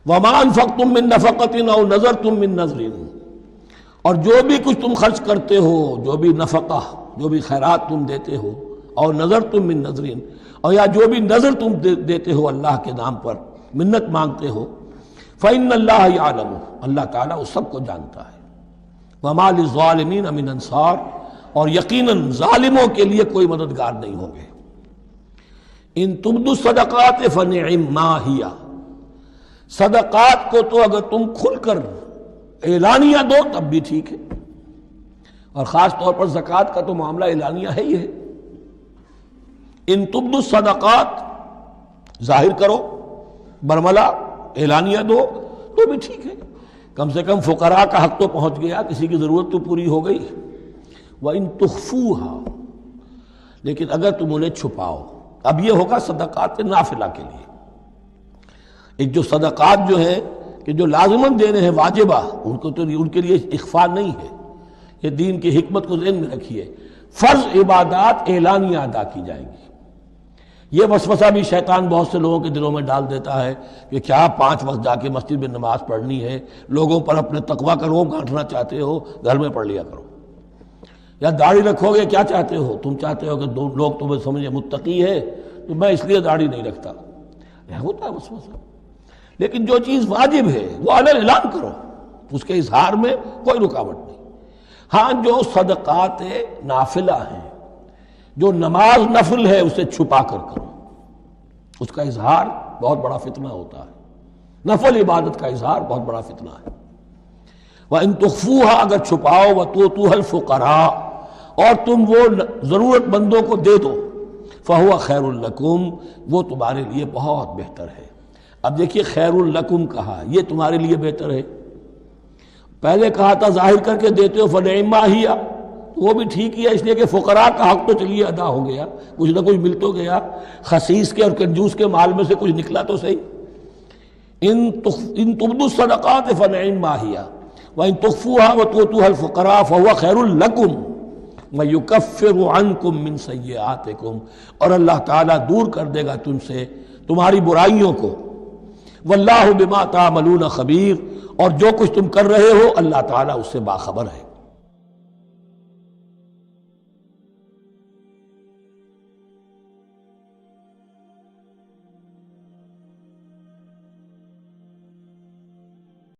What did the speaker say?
وما انفقتم من نفقۃ او نذرتم من نذر، اور جو بھی کچھ تم خرچ کرتے ہو، جو بھی نفقہ، جو بھی خیرات تم دیتے ہو، اور نذرتم من نذر، اور یا جو بھی نذر تم دیتے ہو اللہ کے نام پر، منت مانگتے ہو، فإن اللہ یعلم، اللہ تعالیٰ اس سب کو جانتا ہے، وما للظالمین من انصار، اور یقیناً ظالموں کے لیے کوئی مددگار نہیں ہوں گے۔ ان تبدوا الصدقات فنعم ما ہی، صدقات کو تو اگر تم کھل کر اعلانیہ دو تب بھی ٹھیک ہے، اور خاص طور پر زکوٰۃ کا تو معاملہ اعلانیہ ہے ہی ہے۔ ان تبدوا الصدقات، ظاہر کرو، برملا اعلانیہ دو تو بھی ٹھیک ہے، کم سے کم فقراء کا حق تو پہنچ گیا، کسی کی ضرورت تو پوری ہو گئی۔ وَإِن تُخْفُوهَا، لیکن اگر تم انہیں چھپاؤ، اب یہ ہوگا صدقات نافلہ کے لیے۔ ایک جو صدقات جو ہے کہ جو لازماً دینے ہیں واجبہ، ان کو تو ان کے لیے اخفاء نہیں ہے، یہ دین کی حکمت کو ذہن میں رکھیے، فرض عبادات اعلانیہ ادا کی جائیں گی۔ یہ وسوسہ بھی شیطان بہت سے لوگوں کے دلوں میں ڈال دیتا ہے کہ کیا 5 وقت جا کے مسجد میں نماز پڑھنی ہے، لوگوں پر اپنے تقویٰ کا روب گھانٹنا چاہتے ہو، گھر میں پڑھ لیا کرو، یا داڑھی رکھو گے، کیا چاہتے ہو تم؟ چاہتے ہو کہ لوگ تمہیں سمجھے متقی ہے تو میں اس لیے داڑھی نہیں رکھتا، یہ ہوتا ہے وسوسہ۔ لیکن جو چیز واجب ہے وہ علن اعلان کرو، اس کے اظہار میں کوئی رکاوٹ نہیں۔ ہاں جو صدقات نافلہ ہیں، جو نماز نفل ہے، اسے چھپا کر کرو، اس کا اظہار بہت بڑا فتنہ ہوتا ہے، نفل عبادت کا اظہار بہت بڑا فتنہ ہے۔ وَإِن تُخْفُوهَا، اگر چھپاؤ، وَتُؤْتُوهَا الْفُقَرَاءَ، اور تم وہ ضرورت مندوں کو دے دو، فَهُوَ خَيْرٌ لَكُمْ، وہ تمہارے لیے بہت بہتر ہے۔ اب دیکھیے خیر لکم کہا، یہ تمہارے لیے بہتر ہے۔ پہلے کہا تھا ظاہر کر کے دیتے ہو فنعم ما ہی، وہ بھی ٹھیک ہی ہے، اس لیے کہ فقراء کا حق تو چلیے ادا ہو گیا، کچھ نہ کچھ مل تو گیا، خسیس کے اور کنجوس کے مال میں سے کچھ نکلا تو صحیح۔ ان تبدوا الصدقات فنعم ما ہی وان تخفوها وتؤتوها الفقراء فهو خیر لکم ویکفر عنکم من سیئاتکم، اور اللہ تعالیٰ دور کر دے گا تم سے تمہاری برائیوں کو۔ واللہ بما تعملون خبیر، اور جو کچھ تم کر رہے ہو اللہ تعالیٰ اس سے باخبر ہے۔